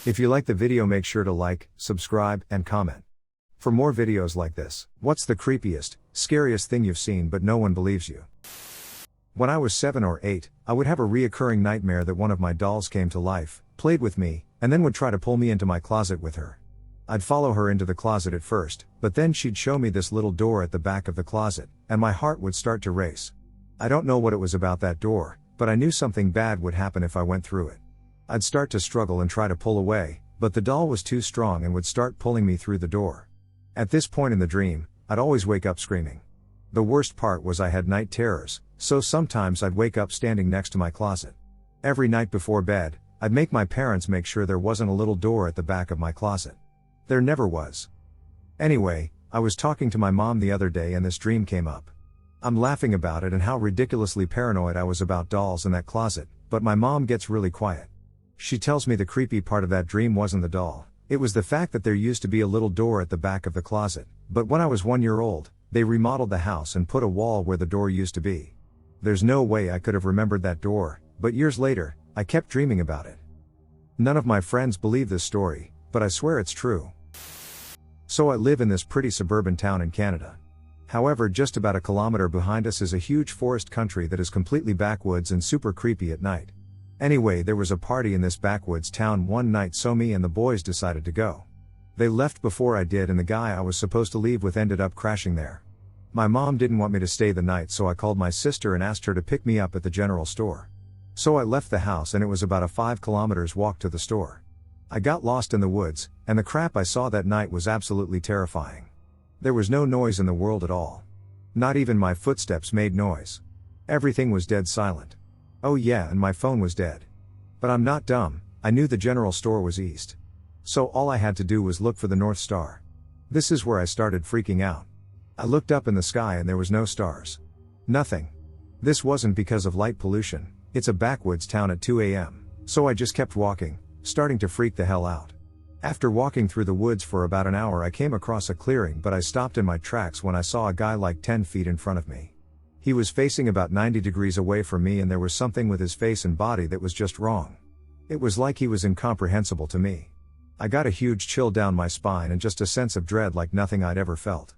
If you like the video, make sure to like, subscribe, and comment. For more videos like this. What's the creepiest, scariest thing you've seen but no one believes you? When I was 7 or 8, I would have a reoccurring nightmare that one of my dolls came to life, played with me, and then would try to pull me into my closet with her. I'd follow her into the closet at first, but then she'd show me this little door at the back of the closet, and my heart would start to race. I don't know what it was about that door, but I knew something bad would happen if I went through it. I'd start to struggle and try to pull away, but the doll was too strong and would start pulling me through the door. At this point in the dream, I'd always wake up screaming. The worst part was I had night terrors, so sometimes I'd wake up standing next to my closet. Every night before bed, I'd make my parents make sure there wasn't a little door at the back of my closet. There never was. Anyway, I was talking to my mom the other day and this dream came up. I'm laughing about it and how ridiculously paranoid I was about dolls in that closet, but my mom gets really quiet. She tells me the creepy part of that dream wasn't the doll, it was the fact that there used to be a little door at the back of the closet, but when I was 1 year old, they remodeled the house and put a wall where the door used to be. There's no way I could have remembered that door, but years later, I kept dreaming about it. None of my friends believe this story, but I swear it's true. So I live in this pretty suburban town in Canada. However, just about a kilometer behind us is a huge forest country that is completely backwoods and super creepy at night. Anyway, there was a party in this backwoods town one night, so me and the boys decided to go. They left before I did and the guy I was supposed to leave with ended up crashing there. My mom didn't want me to stay the night, so I called my sister and asked her to pick me up at the general store. So I left the house and it was about a 5 kilometers walk to the store. I got lost in the woods, and the crap I saw that night was absolutely terrifying. There was no noise in the world at all. Not even my footsteps made noise. Everything was dead silent. Oh yeah, and my phone was dead. But I'm not dumb, I knew the general store was east. So all I had to do was look for the North Star. This is where I started freaking out. I looked up in the sky and there was no stars. Nothing. This wasn't because of light pollution, it's a backwoods town at 2 a.m., so I just kept walking, starting to freak the hell out. After walking through the woods for about an hour I came across a clearing, but I stopped in my tracks when I saw a guy like 10 feet in front of me. He was facing about 90 degrees away from me and there was something with his face and body that was just wrong. It was like he was incomprehensible to me. I got a huge chill down my spine and just a sense of dread like nothing I'd ever felt.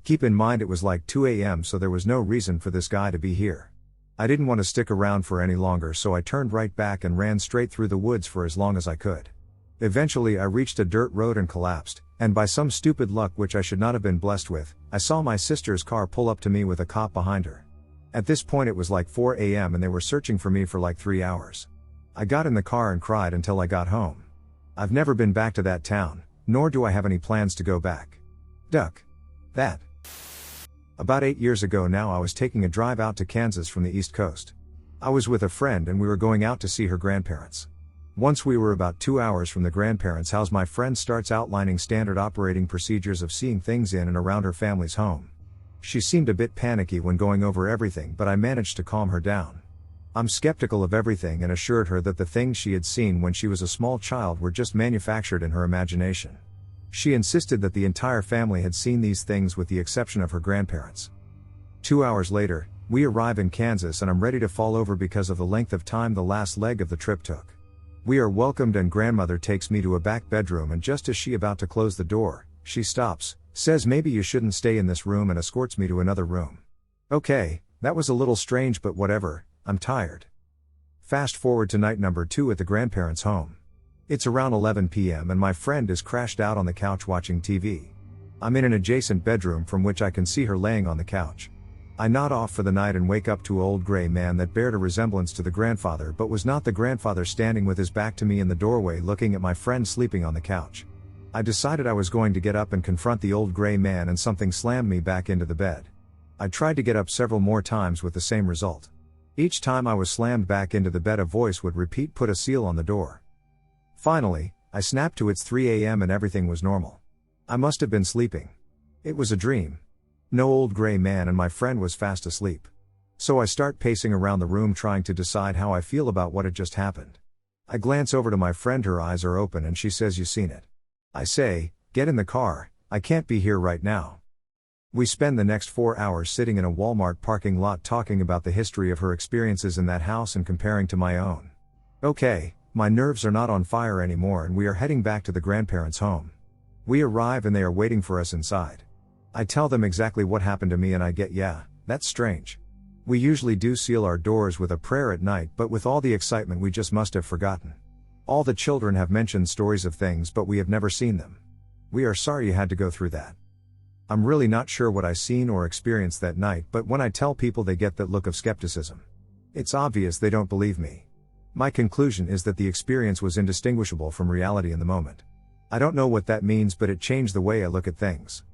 Keep in mind it was like 2 a.m., so there was no reason for this guy to be here. I didn't want to stick around for any longer, so I turned right back and ran straight through the woods for as long as I could. Eventually I reached a dirt road and collapsed, and by some stupid luck which I should not have been blessed with, I saw my sister's car pull up to me with a cop behind her. At this point it was like 4 a.m. and they were searching for me for like 3 hours. I got in the car and cried until I got home. I've never been back to that town, nor do I have any plans to go back. Duck. That. About 8 years ago now I was taking a drive out to Kansas from the East Coast. I was with a friend and we were going out to see her grandparents. Once we were about 2 hours from the grandparents' house, my friend starts outlining standard operating procedures of seeing things in and around her family's home. She seemed a bit panicky when going over everything, but I managed to calm her down. I'm skeptical of everything and assured her that the things she had seen when she was a small child were just manufactured in her imagination. She insisted that the entire family had seen these things with the exception of her grandparents. 2 hours later, we arrive in Kansas and I'm ready to fall over because of the length of time the last leg of the trip took. We are welcomed and grandmother takes me to a back bedroom, and just as she about to close the door, she stops, says maybe you shouldn't stay in this room, and escorts me to another room. Okay, that was a little strange, but whatever, I'm tired. Fast forward to night number 2 at the grandparents' home. It's around 11 p.m. and my friend is crashed out on the couch watching TV. I'm in an adjacent bedroom from which I can see her laying on the couch. I nod off for the night and wake up to an old gray man that bared a resemblance to the grandfather but was not the grandfather, standing with his back to me in the doorway looking at my friend sleeping on the couch. I decided I was going to get up and confront the old gray man, and something slammed me back into the bed. I tried to get up several more times with the same result. Each time I was slammed back into the bed a voice would repeat, "Put a seal on the door." Finally, I snapped to it's 3 a.m. and everything was normal. I must have been sleeping. It was a dream. No old gray man and my friend was fast asleep. So I start pacing around the room trying to decide how I feel about what had just happened. I glance over to my friend, her eyes are open and she says, "You seen it?" I say, "Get in the car, I can't be here right now." We spend the next 4 hours sitting in a Walmart parking lot talking about the history of her experiences in that house and comparing to my own. Okay, my nerves are not on fire anymore and we are heading back to the grandparents' home. We arrive and they are waiting for us inside. I tell them exactly what happened to me and I get, yeah, that's strange. We usually do seal our doors with a prayer at night, but with all the excitement we just must have forgotten. All the children have mentioned stories of things but we have never seen them. We are sorry you had to go through that. I'm really not sure what I seen or experienced that night, but when I tell people they get that look of skepticism. It's obvious they don't believe me. My conclusion is that the experience was indistinguishable from reality in the moment. I don't know what that means, but it changed the way I look at things.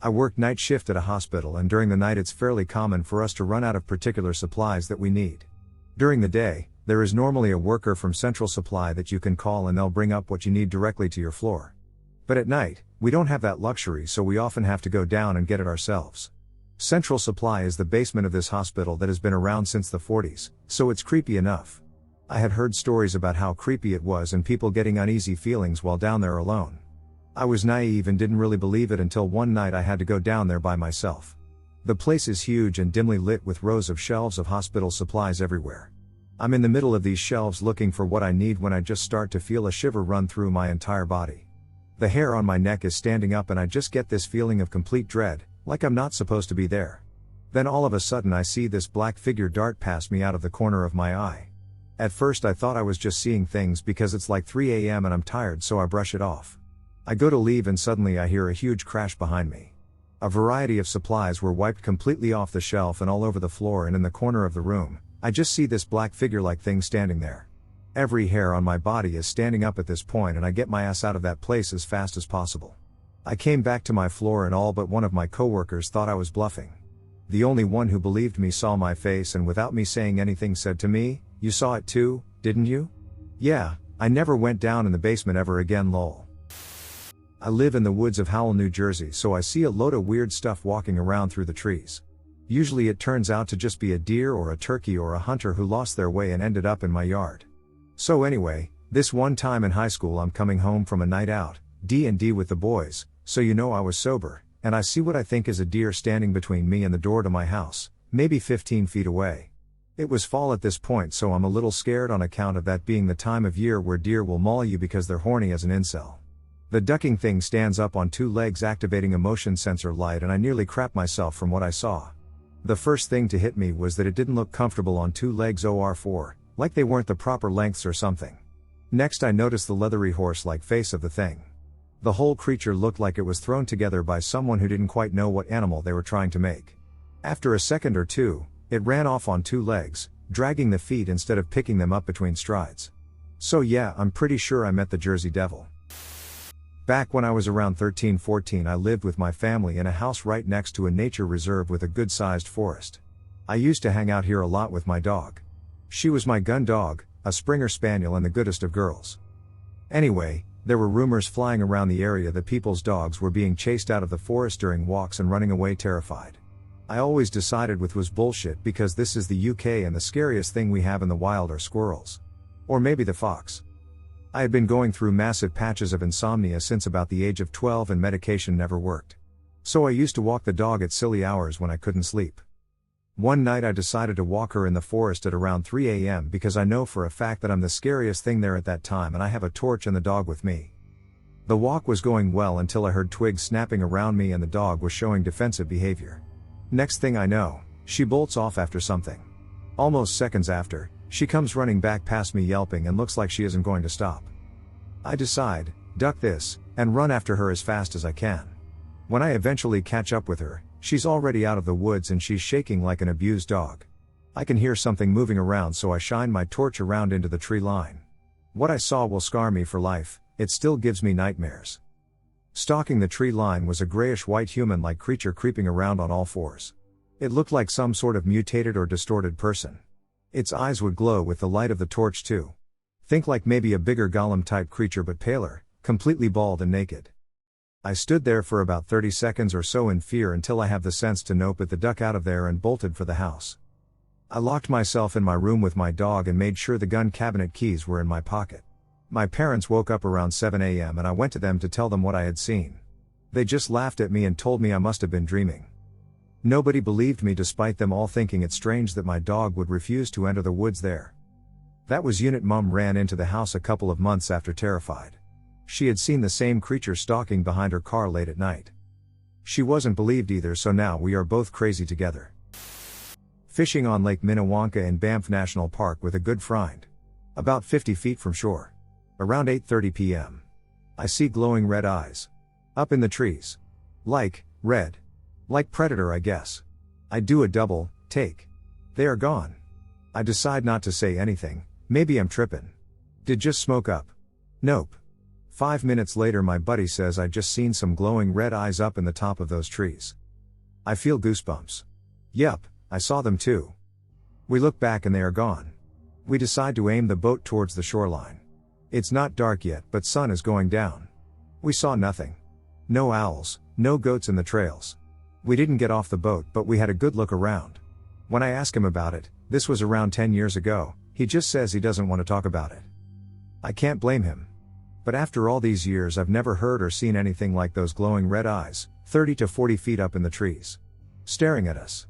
I work night shift at a hospital and during the night it's fairly common for us to run out of particular supplies that we need. During the day, there is normally a worker from Central Supply that you can call and they'll bring up what you need directly to your floor. But at night, we don't have that luxury, so we often have to go down and get it ourselves. Central Supply is the basement of this hospital that has been around since the 40s, so it's creepy enough. I had heard stories about how creepy it was and people getting uneasy feelings while down there alone. I was naive and didn't really believe it until one night I had to go down there by myself. The place is huge and dimly lit with rows of shelves of hospital supplies everywhere. I'm in the middle of these shelves looking for what I need when I just start to feel a shiver run through my entire body. The hair on my neck is standing up and I just get this feeling of complete dread, like I'm not supposed to be there. Then all of a sudden I see this black figure dart past me out of the corner of my eye. At first I thought I was just seeing things because it's like 3 a.m. and I'm tired, so I brush it off. I go to leave and suddenly I hear a huge crash behind me. A variety of supplies were wiped completely off the shelf and all over the floor, and in the corner of the room, I just see this black figure-like thing standing there. Every hair on my body is standing up at this point and I get my ass out of that place as fast as possible. I came back to my floor and all but one of my coworkers thought I was bluffing. The only one who believed me saw my face and without me saying anything said to me, "You saw it too, didn't you?" Yeah, I never went down in the basement ever again, lol. I live in the woods of Howell, New Jersey, so I see a load of weird stuff walking around through the trees. Usually it turns out to just be a deer or a turkey or a hunter who lost their way and ended up in my yard. So anyway, this one time in high school I'm coming home from a night out, D&D with the boys, so you know I was sober, and I see what I think is a deer standing between me and the door to my house, maybe 15 feet away. It was fall at this point, so I'm a little scared on account of that being the time of year where deer will maul you because they're horny as an incel. The ducking thing stands up on 2 legs activating a motion sensor light and I nearly crapped myself from what I saw. The first thing to hit me was that it didn't look comfortable on 2 legs or 4, like they weren't the proper lengths or something. Next I noticed the leathery horse-like face of the thing. The whole creature looked like it was thrown together by someone who didn't quite know what animal they were trying to make. After a second or two, it ran off on 2 legs, dragging the feet instead of picking them up between strides. So yeah, I'm pretty sure I met the Jersey Devil. Back when I was around 13-14 I lived with my family in a house right next to a nature reserve with a good-sized forest. I used to hang out here a lot with my dog. She was my gun dog, a Springer Spaniel and the goodest of girls. Anyway, there were rumors flying around the area that people's dogs were being chased out of the forest during walks and running away terrified. I always decided with was bullshit because this is the UK and the scariest thing we have in the wild are squirrels. Or maybe the fox. I had been going through massive patches of insomnia since about the age of 12 and medication never worked. So I used to walk the dog at silly hours when I couldn't sleep. One night I decided to walk her in the forest at around 3 a.m. because I know for a fact that I'm the scariest thing there at that time and I have a torch and the dog with me. The walk was going well until I heard twigs snapping around me and the dog was showing defensive behavior. Next thing I know, she bolts off after something. Almost seconds after, she comes running back past me yelping and looks like she isn't going to stop. I decide, duck this, and run after her as fast as I can. When I eventually catch up with her, she's already out of the woods and she's shaking like an abused dog. I can hear something moving around, so I shine my torch around into the tree line. What I saw will scar me for life, it still gives me nightmares. Stalking the tree line was a grayish-white human-like creature creeping around on all fours. It looked like some sort of mutated or distorted person. Its eyes would glow with the light of the torch too. Think like maybe a bigger golem-type creature but paler, completely bald and naked. I stood there for about 30 seconds or so in fear until I have the sense to nope it the duck out of there and bolted for the house. I locked myself in my room with my dog and made sure the gun cabinet keys were in my pocket. My parents woke up around 7 a.m. and I went to them to tell them what I had seen. They just laughed at me and told me I must have been dreaming. Nobody believed me despite them all thinking it strange that my dog would refuse to enter the woods there. That was Unit Mum ran into the house a couple of months after, terrified. She had seen the same creature stalking behind her car late at night. She wasn't believed either, so now we are both crazy together. Fishing on Lake Minnewanka in Banff National Park with a good friend. About 50 feet from shore. Around 8:30 p.m. I see glowing red eyes. Up in the trees. Red. Like Predator, I guess. I do a double take. They are gone. I decide not to say anything, maybe I'm trippin'. Did just smoke up? Nope. 5 minutes later my buddy says I just seen some glowing red eyes up in the top of those trees. I feel goosebumps. Yup, I saw them too. We look back and they are gone. We decide to aim the boat towards the shoreline. It's not dark yet, but sun is going down. We saw nothing. No owls, no goats in the trails. We didn't get off the boat, but we had a good look around. When I ask him about it, this was around 10 years ago, he just says he doesn't want to talk about it. I can't blame him. But after all these years I've never heard or seen anything like those glowing red eyes, 30 to 40 feet up in the trees. Staring at us.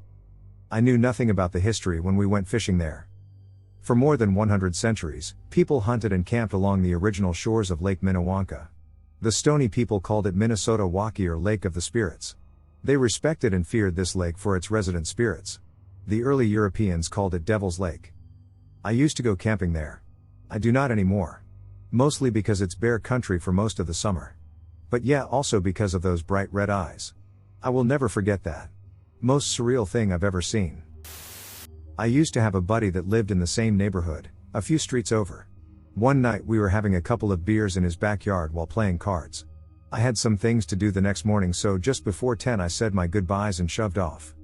I knew nothing about the history when we went fishing there. For more than 100 centuries, people hunted and camped along the original shores of Lake Minnewanka. The Stony people called it Minnesota Waki, or Lake of the Spirits. They respected and feared this lake for its resident spirits. The early Europeans called it Devil's Lake. I used to go camping there. I do not anymore. Mostly because it's bare country for most of the summer. But yeah, also because of those bright red eyes. I will never forget that. Most surreal thing I've ever seen. I used to have a buddy that lived in the same neighborhood, a few streets over. One night we were having a couple of beers in his backyard while playing cards. I had some things to do the next morning, so just before 10 I said my goodbyes and shoved off.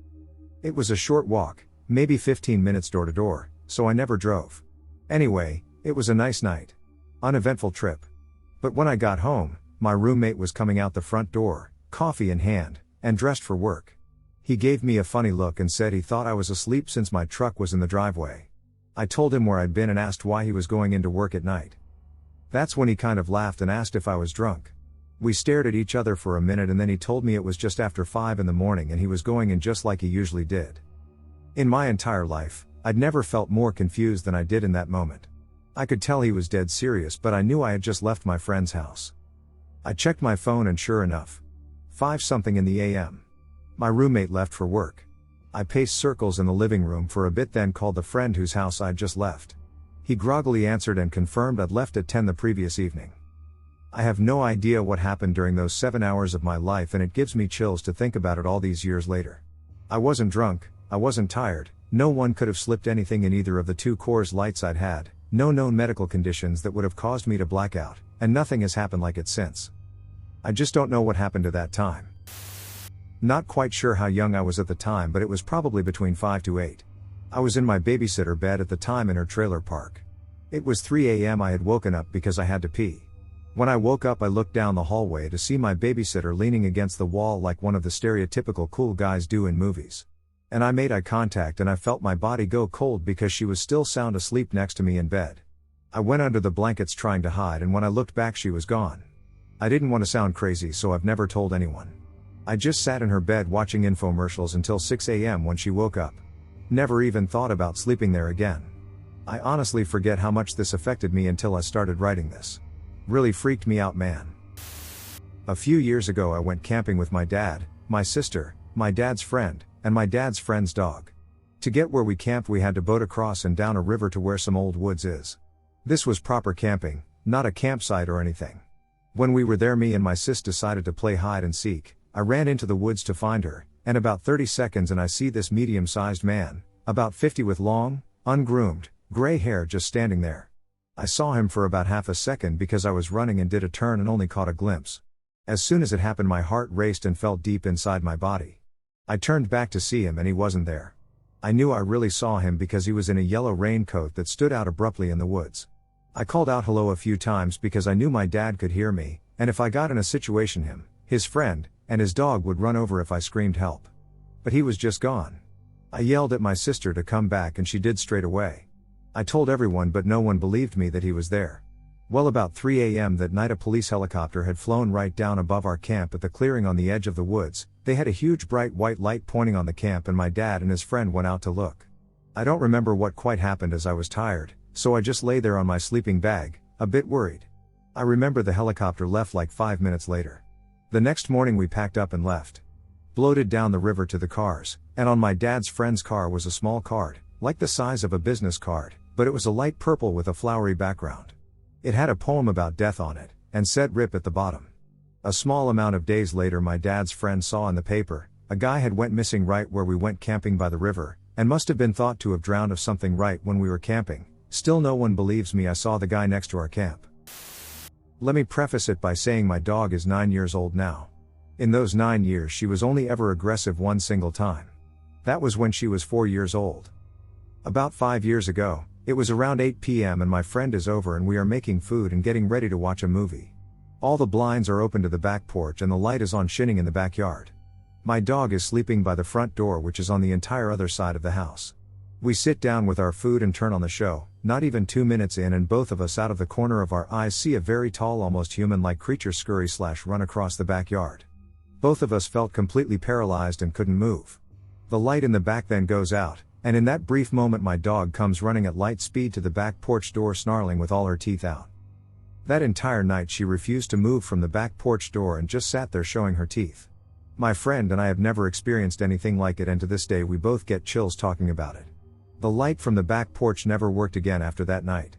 It was a short walk, maybe 15 minutes door to door, so I never drove. Anyway, it was a nice night. Uneventful trip. But when I got home, my roommate was coming out the front door, coffee in hand, and dressed for work. He gave me a funny look and said he thought I was asleep since my truck was in the driveway. I told him where I'd been and asked why he was going into work at night. That's when he kind of laughed and asked if I was drunk. We stared at each other for a minute and then he told me it was just after 5 in the morning and he was going in just like he usually did. In my entire life, I'd never felt more confused than I did in that moment. I could tell he was dead serious, but I knew I had just left my friend's house. I checked my phone and sure enough, 5-something in the a.m. My roommate left for work. I paced circles in the living room for a bit, then called the friend whose house I'd just left. He groggily answered and confirmed I'd left at 10 the previous evening. I have no idea what happened during those 7 hours of my life, and it gives me chills to think about it all these years later. I wasn't drunk, I wasn't tired, no one could have slipped anything in either of the 2 Coors Lights I'd had, no known medical conditions that would have caused me to black out, and nothing has happened like it since. I just don't know what happened to that time. Not quite sure how young I was at the time, but it was probably between 5 to 8. I was in my babysitter bed at the time in her trailer park. It was 3 a.m. I had woken up because I had to pee. When I woke up I looked down the hallway to see my babysitter leaning against the wall like one of the stereotypical cool guys do in movies. And I made eye contact and I felt my body go cold because she was still sound asleep next to me in bed. I went under the blankets trying to hide, and when I looked back she was gone. I didn't want to sound crazy, so I've never told anyone. I just sat in her bed watching infomercials until 6 a.m. when she woke up. Never even thought about sleeping there again. I honestly forget how much this affected me until I started writing this. Really freaked me out, man. A few years ago I went camping with my dad, my sister, my dad's friend, and my dad's friend's dog. To get where we camped we had to boat across and down a river to where some old woods is. This was proper camping, not a campsite or anything. When we were there me and my sis decided to play hide and seek. I ran into the woods to find her, and about 30 seconds and I see this medium-sized man, about 50 with long, ungroomed, gray hair just standing there. I saw him for about half a second because I was running and did a turn and only caught a glimpse. As soon as it happened my heart raced and felt deep inside my body. I turned back to see him and he wasn't there. I knew I really saw him because he was in a yellow raincoat that stood out abruptly in the woods. I called out hello a few times because I knew my dad could hear me, and if I got in a situation him, his friend, and his dog would run over if I screamed help. But he was just gone. I yelled at my sister to come back and she did straight away. I told everyone but no one believed me that he was there. Well, about 3 a.m. that night a police helicopter had flown right down above our camp at the clearing on the edge of the woods. They had a huge bright white light pointing on the camp and my dad and his friend went out to look. I don't remember what quite happened as I was tired, so I just lay there on my sleeping bag, a bit worried. I remember the helicopter left like 5 minutes later. The next morning we packed up and left. Bloated down the river to the cars, and on my dad's friend's car was a small card, like the size of a business card, but it was a light purple with a flowery background. It had a poem about death on it, and said RIP at the bottom. A small amount of days later my dad's friend saw in the paper, a guy had went missing right where we went camping by the river, and must have been thought to have drowned of something right when we were camping. Still no one believes me I saw the guy next to our camp. Let me preface it by saying my dog is 9 years old now. In those 9 years she was only ever aggressive one single time. That was when she was 4 years old. About 5 years ago, it was around 8 p.m. and my friend is over and we are making food and getting ready to watch a movie. All the blinds are open to the back porch and the light is on shining in the backyard. My dog is sleeping by the front door, which is on the entire other side of the house. We sit down with our food and turn on the show. Not even 2 minutes in and both of us out of the corner of our eyes see a very tall, almost human-like creature scurry/run across the backyard. Both of us felt completely paralyzed and couldn't move. The light in the back then goes out, and in that brief moment my dog comes running at light speed to the back porch door, snarling with all her teeth out. That entire night she refused to move from the back porch door and just sat there showing her teeth. My friend and I have never experienced anything like it, and to this day we both get chills talking about it. The light from the back porch never worked again after that night.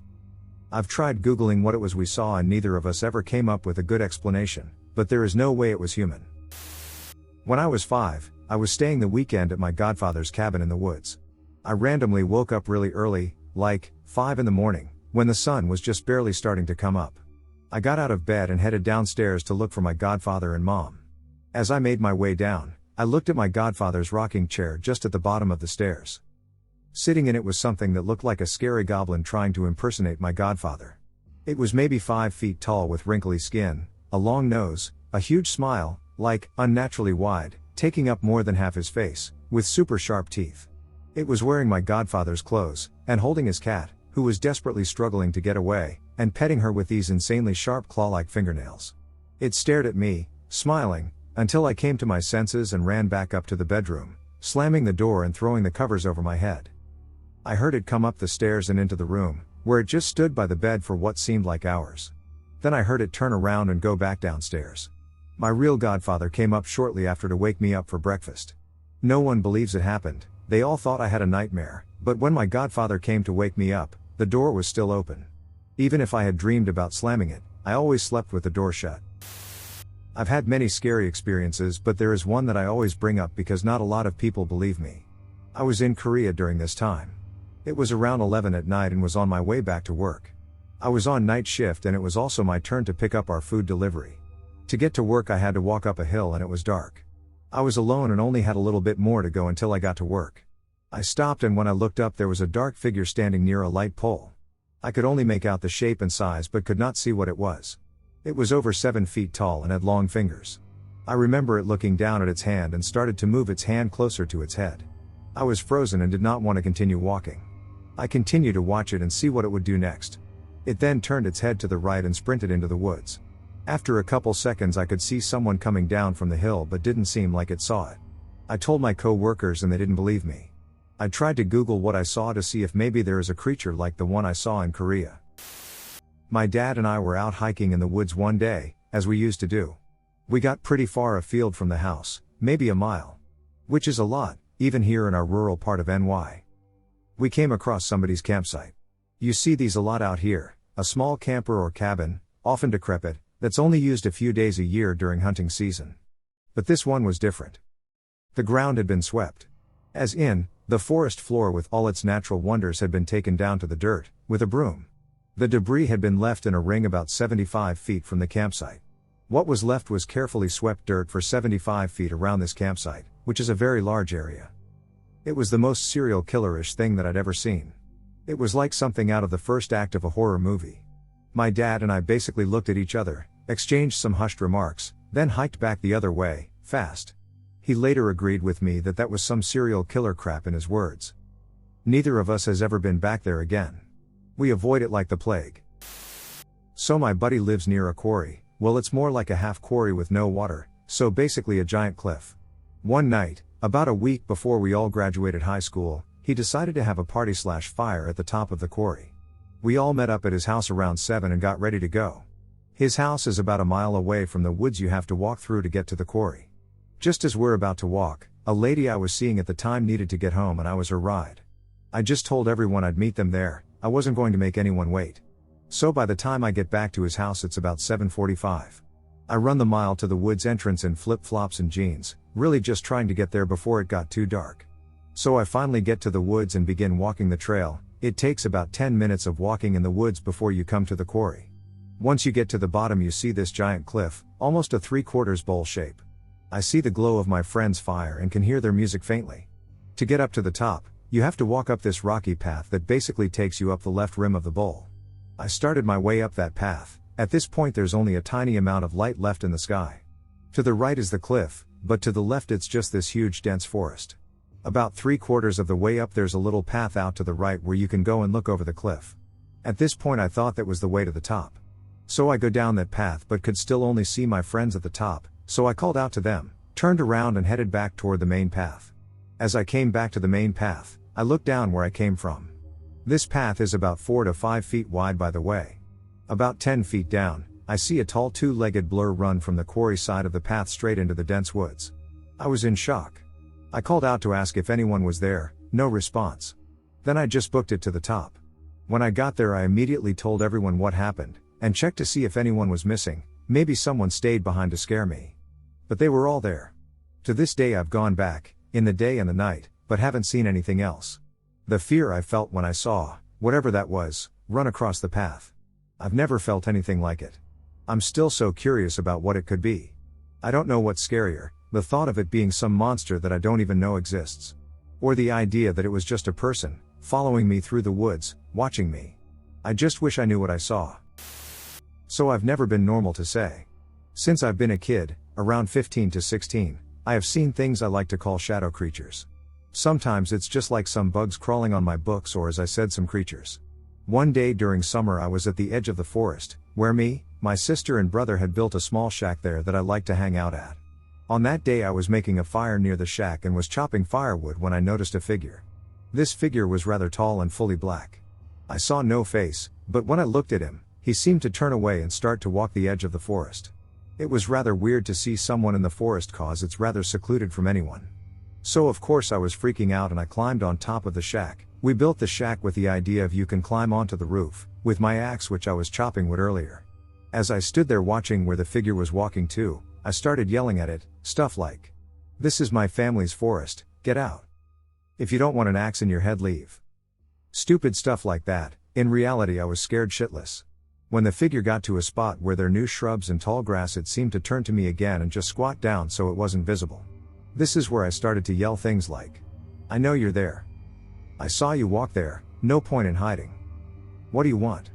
I've tried Googling what it was we saw and neither of us ever came up with a good explanation, but there is no way it was human. When I was 5, I was staying the weekend at my godfather's cabin in the woods. I randomly woke up really early, like 5 in the morning, when the sun was just barely starting to come up. I got out of bed and headed downstairs to look for my godfather and mom. As I made my way down, I looked at my godfather's rocking chair just at the bottom of the stairs. Sitting in it was something that looked like a scary goblin trying to impersonate my godfather. It was maybe 5 feet tall with wrinkly skin, a long nose, a huge smile, like, unnaturally wide, taking up more than half his face, with super sharp teeth. It was wearing my godfather's clothes, and holding his cat, who was desperately struggling to get away, and petting her with these insanely sharp claw-like fingernails. It stared at me, smiling, until I came to my senses and ran back up to the bedroom, slamming the door and throwing the covers over my head. I heard it come up the stairs and into the room, where it just stood by the bed for what seemed like hours. Then I heard it turn around and go back downstairs. My real godfather came up shortly after to wake me up for breakfast. No one believes it happened, they all thought I had a nightmare, but when my godfather came to wake me up, the door was still open. Even if I had dreamed about slamming it, I always slept with the door shut. I've had many scary experiences, but there is one that I always bring up because not a lot of people believe me. I was in Korea during this time. It was around 11 at night and was on my way back to work. I was on night shift and it was also my turn to pick up our food delivery. To get to work I had to walk up a hill and it was dark. I was alone and only had a little bit more to go until I got to work. I stopped and when I looked up there was a dark figure standing near a light pole. I could only make out the shape and size but could not see what it was. It was over 7 feet tall and had long fingers. I remember it looking down at its hand and started to move its hand closer to its head. I was frozen and did not want to continue walking. I continued to watch it and see what it would do next. It then turned its head to the right and sprinted into the woods. After a couple seconds I could see someone coming down from the hill but didn't seem like it saw it. I told my co-workers and they didn't believe me. I tried to Google what I saw to see if maybe there is a creature like the one I saw in Korea. My dad and I were out hiking in the woods one day, as we used to do. We got pretty far afield from the house, maybe a mile. Which is a lot, even here in our rural part of NY. We came across somebody's campsite. You see these a lot out here, a small camper or cabin, often decrepit, that's only used a few days a year during hunting season. But this one was different. The ground had been swept. As in, the forest floor with all its natural wonders had been taken down to the dirt, with a broom. The debris had been left in a ring about 75 feet from the campsite. What was left was carefully swept dirt for 75 feet around this campsite, which is a very large area. It was the most serial killerish thing that I'd ever seen. It was like something out of the first act of a horror movie. My dad and I basically looked at each other, exchanged some hushed remarks, then hiked back the other way, fast. He later agreed with me that that was some serial killer crap in his words. Neither of us has ever been back there again. We avoid it like the plague. So my buddy lives near a quarry. Well, it's more like a half quarry with no water, so basically a giant cliff. One night, about a week before we all graduated high school, he decided to have a party/fire at the top of the quarry. We all met up at his house around 7 and got ready to go. His house is about a mile away from the woods you have to walk through to get to the quarry. Just as we're about to walk, a lady I was seeing at the time needed to get home and I was her ride. I just told everyone I'd meet them there, I wasn't going to make anyone wait. So by the time I get back to his house it's about 7:45. I run the mile to the woods entrance in flip-flops and jeans, really just trying to get there before it got too dark. So I finally get to the woods and begin walking the trail. It takes about 10 minutes of walking in the woods before you come to the quarry. Once you get to the bottom you see this giant cliff, almost a 3/4 bowl shape. I see the glow of my friend's fire and can hear their music faintly. To get up to the top, you have to walk up this rocky path that basically takes you up the left rim of the bowl. I started my way up that path. At this point there's only a tiny amount of light left in the sky. To the right is the cliff, but to the left it's just this huge dense forest. About 3/4 of the way up there's a little path out to the right where you can go and look over the cliff. At this point I thought that was the way to the top. So I go down that path but could still only see my friends at the top, so I called out to them, turned around and headed back toward the main path. As I came back to the main path, I looked down where I came from. This path is about 4 to 5 feet wide by the way. About 10 feet down, I see a tall two-legged blur run from the quarry side of the path straight into the dense woods. I was in shock. I called out to ask if anyone was there, no response. Then I just booked it to the top. When I got there I immediately told everyone what happened, and checked to see if anyone was missing, maybe someone stayed behind to scare me. But they were all there. To this day I've gone back, in the day and the night, but haven't seen anything else. The fear I felt when I saw, whatever that was, run across the path. I've never felt anything like it. I'm still so curious about what it could be. I don't know what's scarier, the thought of it being some monster that I don't even know exists. Or the idea that it was just a person, following me through the woods, watching me. I just wish I knew what I saw. So I've never been normal to say. Since I've been a kid, around 15 to 16, I have seen things I like to call shadow creatures. Sometimes it's just like some bugs crawling on my books or as I said some creatures. One day during summer I was at the edge of the forest, where me, my sister and brother had built a small shack there that I liked to hang out at. On that day I was making a fire near the shack and was chopping firewood when I noticed a figure. This figure was rather tall and fully black. I saw no face, but when I looked at him, he seemed to turn away and start to walk the edge of the forest. It was rather weird to see someone in the forest cause it's rather secluded from anyone. So of course I was freaking out and I climbed on top of the shack. We built the shack with the idea of you can climb onto the roof, with my axe which I was chopping wood earlier. As I stood there watching where the figure was walking to, I started yelling at it, stuff like, "This is my family's forest, get out. If you don't want an axe in your head, leave." Stupid stuff like that. In reality I was scared shitless. When the figure got to a spot where there were new shrubs and tall grass it seemed to turn to me again and just squat down so it wasn't visible. This is where I started to yell things like, "I know you're there. I saw you walk there, no point in hiding. What do you want?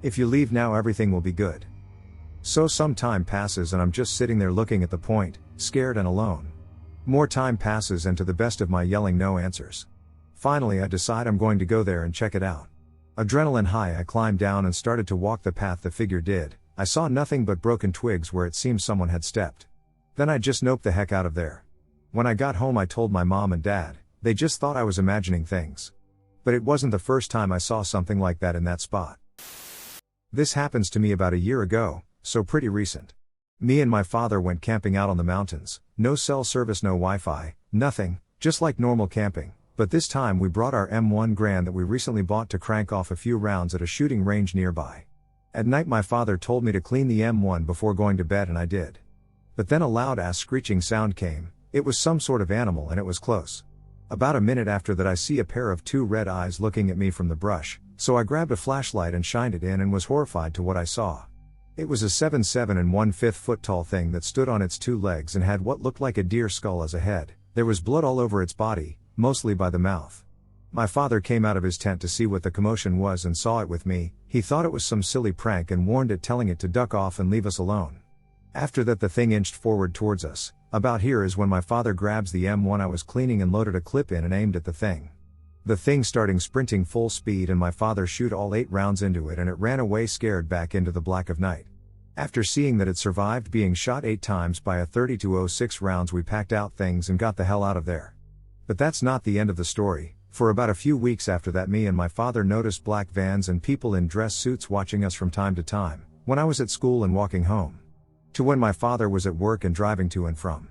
If you leave now everything will be good." So some time passes and I'm just sitting there looking at the point, scared and alone. More time passes and to the best of my yelling no answers. Finally I decide I'm going to go there and check it out. Adrenaline high I climbed down and started to walk the path the figure did. I saw nothing but broken twigs where it seemed someone had stepped. Then I just noped the heck out of there. When I got home I told my mom and dad. They just thought I was imagining things. But it wasn't the first time I saw something like that in that spot. This happens to me about a year ago, so pretty recent. Me and my father went camping out on the mountains, no cell service, no Wi-Fi, nothing, just like normal camping, but this time we brought our M1 Grand that we recently bought to crank off a few rounds at a shooting range nearby. At night my father told me to clean the M1 before going to bed and I did. But then a loud-ass screeching sound came. It was some sort of animal and it was close. About a minute after that I see a pair of two red eyes looking at me from the brush, so I grabbed a flashlight and shined it in and was horrified to what I saw. It was a 7 1/5 foot tall thing that stood on its two legs and had what looked like a deer skull as a head. There was blood all over its body, mostly by the mouth. My father came out of his tent to see what the commotion was and saw it with me. He thought it was some silly prank and warned it, telling it to duck off and leave us alone. After that the thing inched forward towards us. About here is when my father grabs the M1 I was cleaning and loaded a clip in and aimed at the thing. The thing starting sprinting full speed and my father shoot all 8 rounds into it and it ran away scared back into the black of night. After seeing that it survived being shot 8 times by a 32-06 rounds we packed out things and got the hell out of there. But that's not the end of the story. For about a few weeks after that, me and my father noticed black vans and people in dress suits watching us from time to time, when I was at school and walking home, to when my father was at work and driving to and from.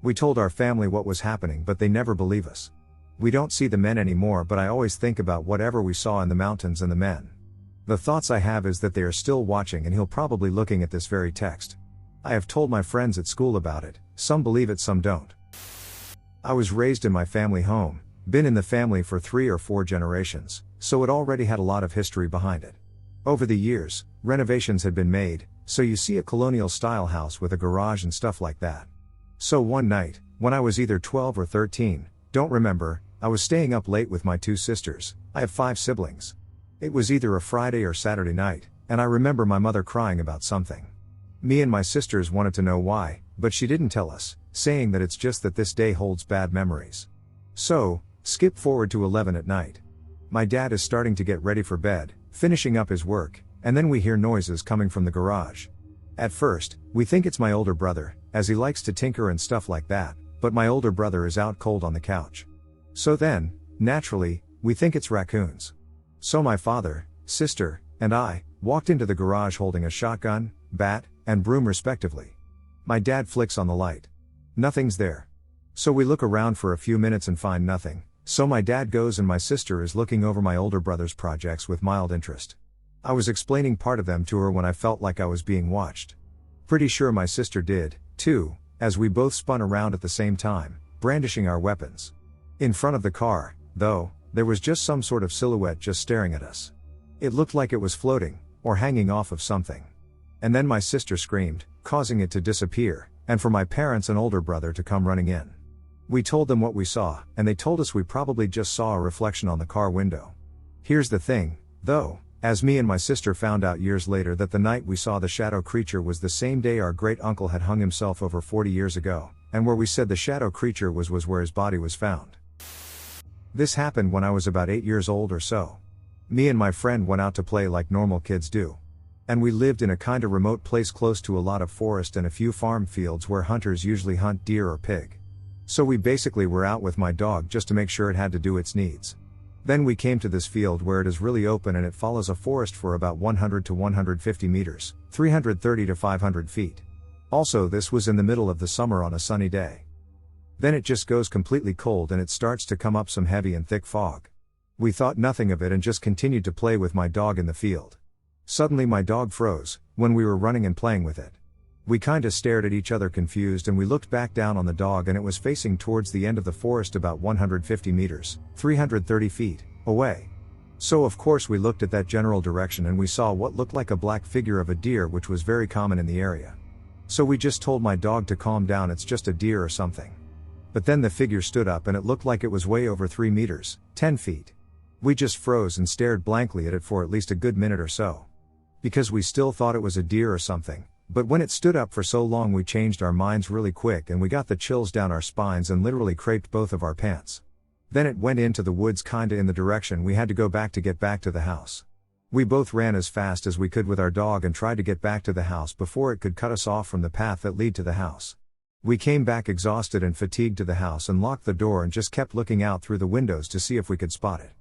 We told our family what was happening, but they never believe us. We don't see the men anymore, but I always think about whatever we saw in the mountains and the men. The thoughts I have is that they are still watching, and he'll probably looking at this very text. I have told my friends at school about it, some believe it, some don't. I was raised in my family home, been in the family for 3 or 4 generations, so it already had a lot of history behind it. Over the years, renovations had been made, so you see a colonial style house with a garage and stuff like that. So one night, when I was either 12 or 13, don't remember, I was staying up late with my 2 sisters, I have 5 siblings. It was either a Friday or Saturday night, and I remember my mother crying about something. Me and my sisters wanted to know why, but she didn't tell us, saying that it's just that this day holds bad memories. So, skip forward to 11 at night. My dad is starting to get ready for bed, finishing up his work, and then we hear noises coming from the garage. At first, we think it's my older brother, as he likes to tinker and stuff like that, but my older brother is out cold on the couch. So then, naturally, we think it's raccoons. So my father, sister, and I walked into the garage holding a shotgun, bat, and broom respectively. My dad flicks on the light. Nothing's there. So we look around for a few minutes and find nothing, so my dad goes and my sister is looking over my older brother's projects with mild interest. I was explaining part of them to her when I felt like I was being watched. Pretty sure my sister did, too, as we both spun around at the same time, brandishing our weapons. In front of the car, though, there was just some sort of silhouette just staring at us. It looked like it was floating, or hanging off of something. And then my sister screamed, causing it to disappear, and for my parents and older brother to come running in. We told them what we saw, and they told us we probably just saw a reflection on the car window. Here's the thing, though, as me and my sister found out years later that the night we saw the shadow creature was the same day our great uncle had hung himself over 40 years ago, and where we said the shadow creature was where his body was found. This happened when I was about 8 years old or so. Me and my friend went out to play like normal kids do. And we lived in a kinda remote place close to a lot of forest and a few farm fields where hunters usually hunt deer or pig. So we basically were out with my dog just to make sure it had to do its needs. Then we came to this field where it is really open and it follows a forest for about 100 to 150 meters, 330 to 500 feet. Also, this was in the middle of the summer on a sunny day. Then it just goes completely cold and it starts to come up some heavy and thick fog. We thought nothing of it and just continued to play with my dog in the field. Suddenly my dog froze, when we were running and playing with it. We kinda stared at each other confused and we looked back down on the dog and it was facing towards the end of the forest about 150 meters, 330 feet, away. So of course we looked at that general direction and we saw what looked like a black figure of a deer, which was very common in the area. So we just told my dog to calm down, it's just a deer or something. But then the figure stood up and it looked like it was way over 3 meters, 10 feet. We just froze and stared blankly at it for at least a good minute or so. Because we still thought it was a deer or something, but when it stood up for so long we changed our minds really quick and we got the chills down our spines and literally craped both of our pants. Then it went into the woods kinda in the direction we had to go back to get back to the house. We both ran as fast as we could with our dog and tried to get back to the house before it could cut us off from the path that led to the house. We came back exhausted and fatigued to the house and locked the door and just kept looking out through the windows to see if we could spot it.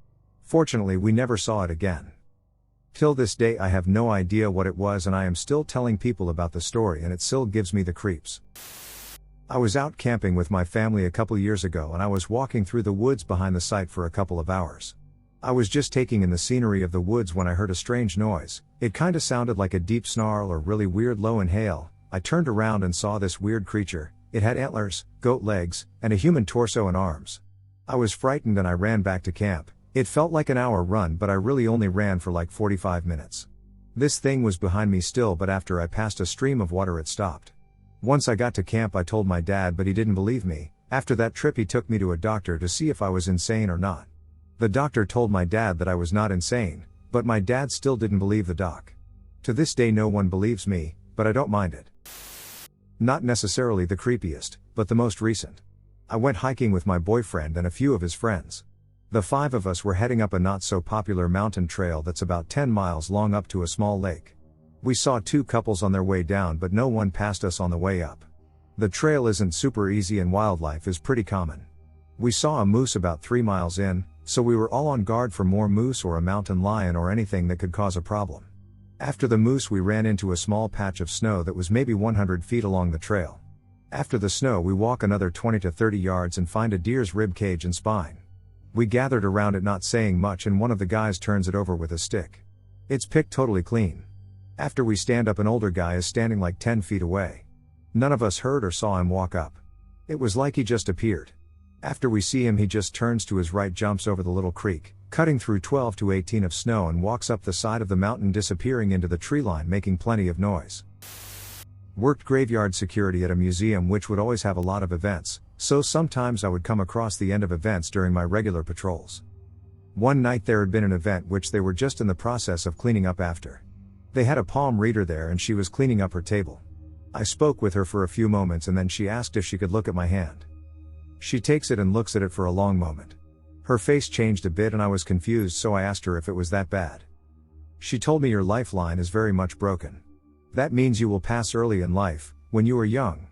Fortunately, we never saw it again. Till this day I have no idea what it was and I am still telling people about the story and it still gives me the creeps. I was out camping with my family a couple years ago and I was walking through the woods behind the site for a couple of hours. I was just taking in the scenery of the woods when I heard a strange noise. It kinda sounded like a deep snarl or really weird low inhale. I turned around and saw this weird creature. It had antlers, goat legs, and a human torso and arms. I was frightened and I ran back to camp. It felt like an hour run, but I really only ran for like 45 minutes. This thing was behind me still, but after I passed a stream of water it stopped. Once I got to camp I told my dad, but he didn't believe me. After that trip he took me to a doctor to see if I was insane or not. The doctor told my dad that I was not insane, but my dad still didn't believe the doc. To this day no one believes me, but I don't mind it. Not necessarily the creepiest, but the most recent. I went hiking with my boyfriend and a few of his friends. The 5 of us were heading up a not so popular mountain trail that's about 10 miles long up to a small lake. We saw 2 couples on their way down, but no one passed us on the way up. The trail isn't super easy and wildlife is pretty common. We saw a moose about 3 miles in, so we were all on guard for more moose or a mountain lion or anything that could cause a problem. After the moose we ran into a small patch of snow that was maybe 100 feet along the trail. After the snow we walk another 20 to 30 yards and find a deer's rib cage and spine. We gathered around it not saying much and one of the guys turns it over with a stick. It's picked totally clean. After we stand up an older guy is standing like 10 feet away. None of us heard or saw him walk up. It was like he just appeared. After we see him he just turns to his right, jumps over the little creek, cutting through 12 to 18 of snow and walks up the side of the mountain disappearing into the tree line making plenty of noise. Worked graveyard security at a museum which would always have a lot of events, so sometimes I would come across the end of events during my regular patrols. One night there had been an event which they were just in the process of cleaning up after. They had a palm reader there and she was cleaning up her table. I spoke with her for a few moments and then she asked if she could look at my hand. She takes it and looks at it for a long moment. Her face changed a bit and I was confused, so I asked her if it was that bad. She told me your lifeline is very much broken. That means you will pass early in life, when you are young.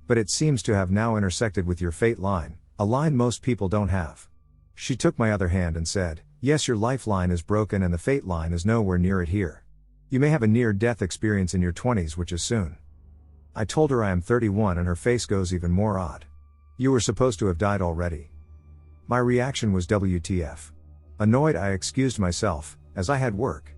But it seems to have now intersected with your fate line, a line most people don't have. She took my other hand and said, yes, your lifeline is broken and the fate line is nowhere near it here. You may have a near-death experience in your 20s which is soon. I told her I am 31 and her face goes even more odd. You were supposed to have died already. My reaction was WTF. Annoyed I excused myself, as I had work.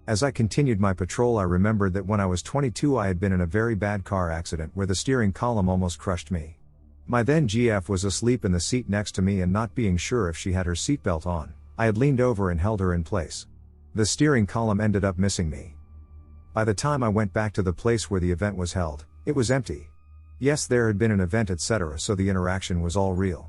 As I continued my patrol I remembered that when I was 22 I had been in a very bad car accident where the steering column almost crushed me. My then GF was asleep in the seat next to me and not being sure if she had her seatbelt on, I had leaned over and held her in place. The steering column ended up missing me. By the time I went back to the place where the event was held, it was empty. Yes, there had been an event etc., so the interaction was all real.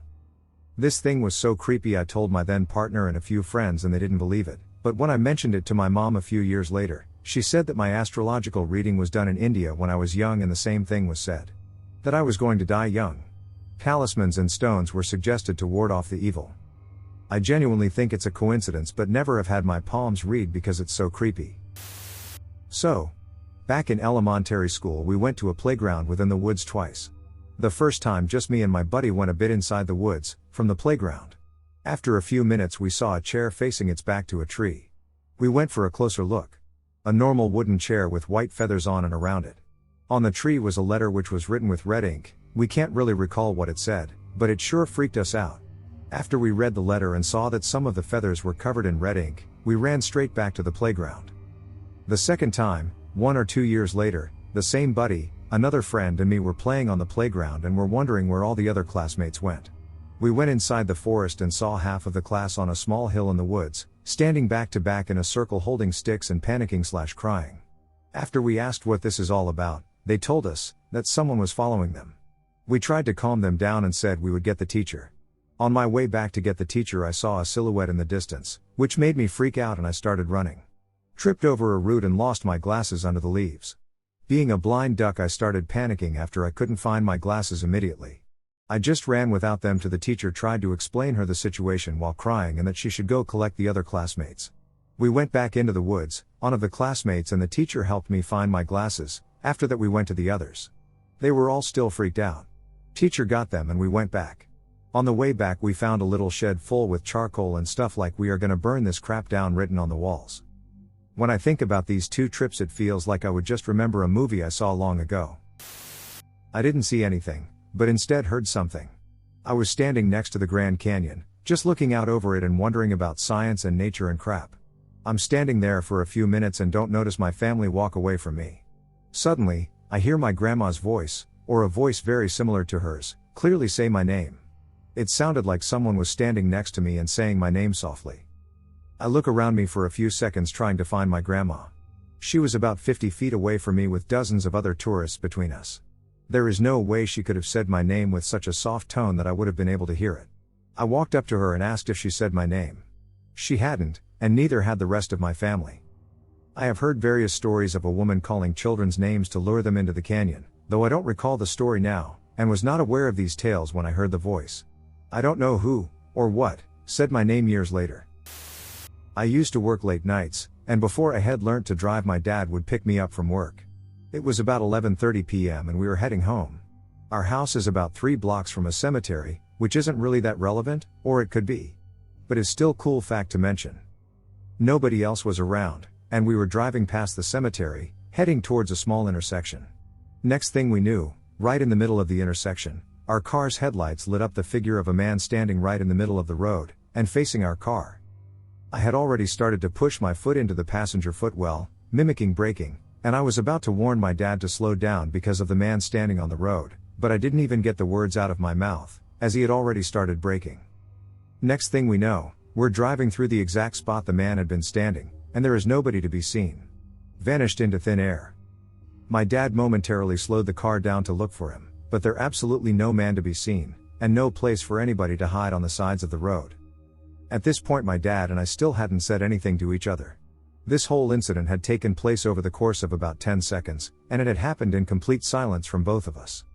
This thing was so creepy I told my then partner and a few friends and they didn't believe it, but when I mentioned it to my mom a few years later, she said that my astrological reading was done in India when I was young and the same thing was said. That I was going to die young. Talismans and stones were suggested to ward off the evil. I genuinely think it's a coincidence but never have had my palms read because it's so creepy. So, back in elementary school we went to a playground within the woods twice. The first time just me and my buddy went a bit inside the woods, from the playground. After a few minutes we saw a chair facing its back to a tree. We went for a closer look. A normal wooden chair with white feathers on and around it. On the tree was a letter which was written with red ink. We can't really recall what it said, but it sure freaked us out. After we read the letter and saw that some of the feathers were covered in red ink, we ran straight back to the playground. The second time, 1 or 2 years later, the same buddy, another friend and me were playing on the playground and were wondering where all the other classmates went. We went inside the forest and saw half of the class on a small hill in the woods, standing back to back in a circle holding sticks and panicking/crying. After we asked what this is all about, they told us that someone was following them. We tried to calm them down and said we would get the teacher. On my way back to get the teacher I saw a silhouette in the distance, which made me freak out and I started running. Tripped over a root and lost my glasses under the leaves. Being a blind duck I started panicking after I couldn't find my glasses immediately. I just ran without them to the teacher, tried to explain her the situation while crying and that she should go collect the other classmates. We went back into the woods, one of the classmates and the teacher helped me find my glasses. After that we went to the others. They were all still freaked out. Teacher got them and we went back. On the way back we found a little shed full with charcoal and stuff like we are gonna burn this crap down written on the walls. When I think about these 2 trips it feels like I would just remember a movie I saw long ago. I didn't see anything, but instead heard something. I was standing next to the Grand Canyon, just looking out over it and wondering about science and nature and crap. I'm standing there for a few minutes and don't notice my family walk away from me. Suddenly, I hear my grandma's voice, or a voice very similar to hers, clearly say my name. It sounded like someone was standing next to me and saying my name softly. I look around me for a few seconds trying to find my grandma. She was about 50 feet away from me with dozens of other tourists between us. There is no way she could have said my name with such a soft tone that I would have been able to hear it. I walked up to her and asked if she said my name. She hadn't, and neither had the rest of my family. I have heard various stories of a woman calling children's names to lure them into the canyon, though I don't recall the story now, and was not aware of these tales when I heard the voice. I don't know who, or what, said my name years later. I used to work late nights, and before I had learnt to drive my dad would pick me up from work. It was about 11:30 p.m. and we were heading home. Our house is about 3 blocks from a cemetery, which isn't really that relevant, or it could be. But is still cool fact to mention. Nobody else was around, and we were driving past the cemetery, heading towards a small intersection. Next thing we knew, right in the middle of the intersection, our car's headlights lit up the figure of a man standing right in the middle of the road, and facing our car. I had already started to push my foot into the passenger footwell, mimicking braking, and I was about to warn my dad to slow down because of the man standing on the road, but I didn't even get the words out of my mouth, as he had already started braking. Next thing we know, we're driving through the exact spot the man had been standing, and there is nobody to be seen. Vanished into thin air. My dad momentarily slowed the car down to look for him, but there absolutely no man to be seen, and no place for anybody to hide on the sides of the road. At this point my dad and I still hadn't said anything to each other. This whole incident had taken place over the course of about 10 seconds, and it had happened in complete silence from both of us.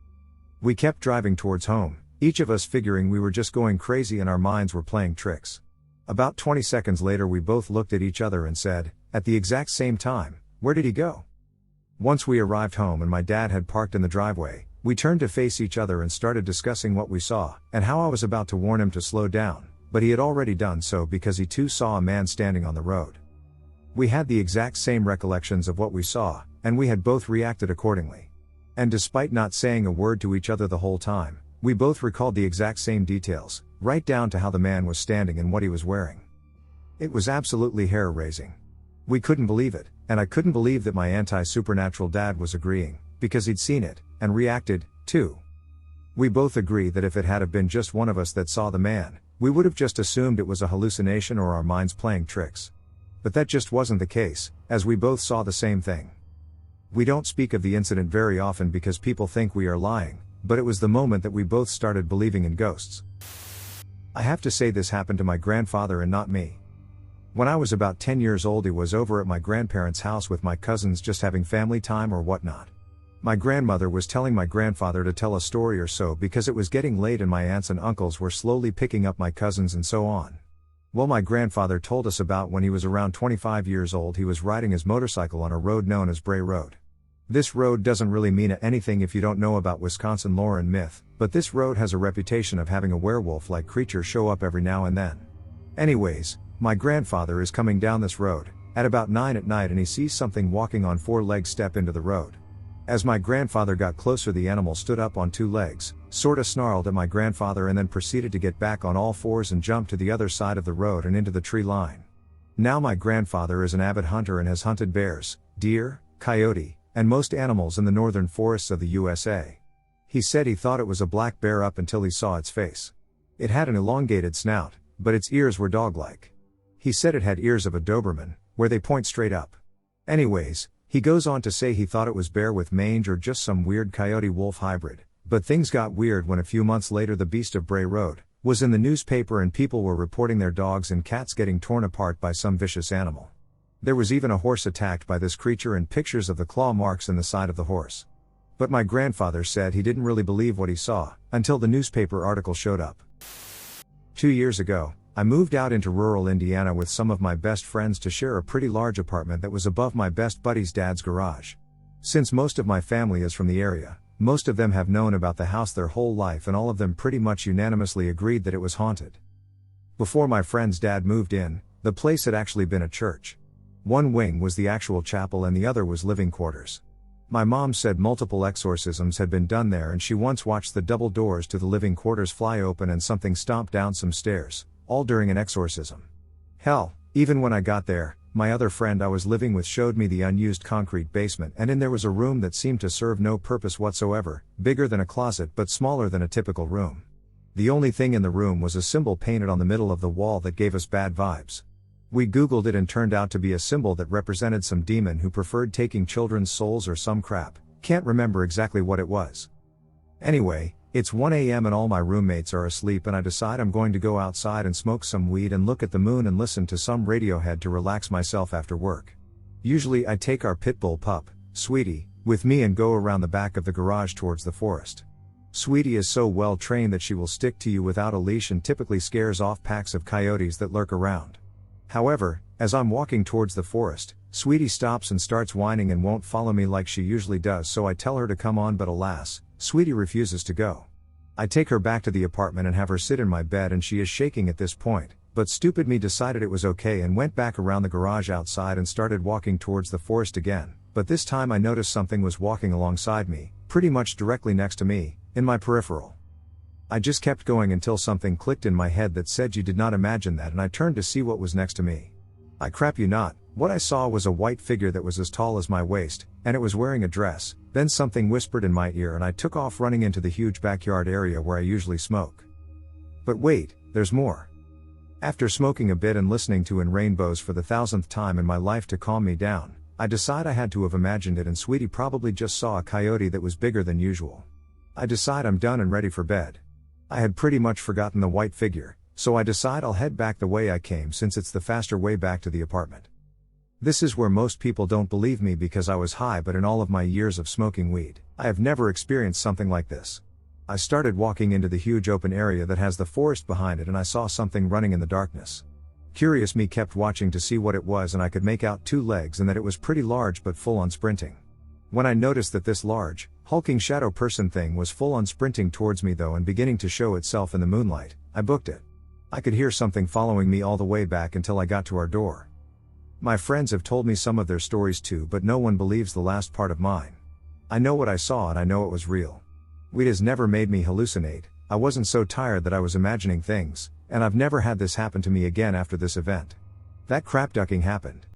We kept driving towards home, each of us figuring we were just going crazy and our minds were playing tricks. About 20 seconds later we both looked at each other and said, at the exact same time, "Where did he go?" Once we arrived home and my dad had parked in the driveway, we turned to face each other and started discussing what we saw, and how I was about to warn him to slow down, but he had already done so because he too saw a man standing on the road. We had the exact same recollections of what we saw, and we had both reacted accordingly. And despite not saying a word to each other the whole time, we both recalled the exact same details, right down to how the man was standing and what he was wearing. It was absolutely hair-raising. We couldn't believe it, and I couldn't believe that my anti-supernatural dad was agreeing, because he'd seen it, and reacted, too. We both agree that if it had have been just one of us that saw the man, we would have just assumed it was a hallucination or our minds playing tricks. But that just wasn't the case, as we both saw the same thing. We don't speak of the incident very often because people think we are lying, but it was the moment that we both started believing in ghosts. I have to say this happened to my grandfather and not me. When I was about 10 years old, he was over at my grandparents' house with my cousins just having family time or whatnot. My grandmother was telling my grandfather to tell a story or so because it was getting late and my aunts and uncles were slowly picking up my cousins and so on. Well, my grandfather told us about when he was around 25 years old he was riding his motorcycle on a road known as Bray Road. This road doesn't really mean anything if you don't know about Wisconsin lore and myth, but this road has a reputation of having a werewolf-like creature show up every now and then. Anyways, my grandfather is coming down this road, at about 9 at night, and he sees something walking on 4 legs step into the road. As my grandfather got closer, the animal stood up on 2 legs, sorta snarled at my grandfather and then proceeded to get back on all 4s and jump to the other side of the road and into the tree line. Now my grandfather is an avid hunter and has hunted bears, deer, coyote, and most animals in the northern forests of the USA. He said he thought it was a black bear up until he saw its face. It had an elongated snout, but its ears were dog-like. He said it had ears of a Doberman, where they point straight up. Anyways, he goes on to say he thought it was bear with mange or just some weird coyote-wolf hybrid, but things got weird when a few months later the beast of Bray Road was in the newspaper and people were reporting their dogs and cats getting torn apart by some vicious animal. There was even a horse attacked by this creature and pictures of the claw marks in the side of the horse. But my grandfather said he didn't really believe what he saw, until the newspaper article showed up. 2 years ago, I moved out into rural Indiana with some of my best friends to share a pretty large apartment that was above my best buddy's dad's garage. Since most of my family is from the area, most of them have known about the house their whole life and all of them pretty much unanimously agreed that it was haunted. Before my friend's dad moved in, the place had actually been a church. One wing was the actual chapel and the other was living quarters. My mom said multiple exorcisms had been done there and she once watched the double doors to the living quarters fly open and something stomp down some stairs, all during an exorcism. Hell, even when I got there, my other friend I was living with showed me the unused concrete basement and in there was a room that seemed to serve no purpose whatsoever, bigger than a closet but smaller than a typical room. The only thing in the room was a symbol painted on the middle of the wall that gave us bad vibes. We googled it and turned out to be a symbol that represented some demon who preferred taking children's souls or some crap, can't remember exactly what it was. Anyway, it's 1 a.m. and all my roommates are asleep and I decide I'm going to go outside and smoke some weed and look at the moon and listen to some Radiohead to relax myself after work. Usually I take our pit bull pup, Sweetie, with me and go around the back of the garage towards the forest. Sweetie is so well trained that she will stick to you without a leash and typically scares off packs of coyotes that lurk around. However, as I'm walking towards the forest, Sweetie stops and starts whining and won't follow me like she usually does, so I tell her to come on, but alas, Sweetie refuses to go. I take her back to the apartment and have her sit in my bed, and she is shaking at this point, but stupid me decided it was okay and went back around the garage outside and started walking towards the forest again, but this time I noticed something was walking alongside me, pretty much directly next to me, in my peripheral. I just kept going until something clicked in my head that said you did not imagine that, and I turned to see what was next to me. I crap you not, what I saw was a white figure that was as tall as my waist, and it was wearing a dress. Then something whispered in my ear and I took off running into the huge backyard area where I usually smoke. But wait, there's more. After smoking a bit and listening to In Rainbows for the 1000th time in my life to calm me down, I decide I had to have imagined it, and Sweetie probably just saw a coyote that was bigger than usual. I decide I'm done and ready for bed. I had pretty much forgotten the white figure, so I decide I'll head back the way I came since it's the faster way back to the apartment. This is where most people don't believe me because I was high, but in all of my years of smoking weed, I have never experienced something like this. I started walking into the huge open area that has the forest behind it, and I saw something running in the darkness. Curious me kept watching to see what it was, and I could make out 2 legs and that it was pretty large but full on sprinting. When I noticed that this large, hulking shadow person thing was full on sprinting towards me though and beginning to show itself in the moonlight, I booked it. I could hear something following me all the way back until I got to our door. My friends have told me some of their stories too, but no one believes the last part of mine. I know what I saw and I know it was real. Weed has never made me hallucinate. I wasn't so tired that I was imagining things, and I've never had this happen to me again after this event. That crap ducking happened.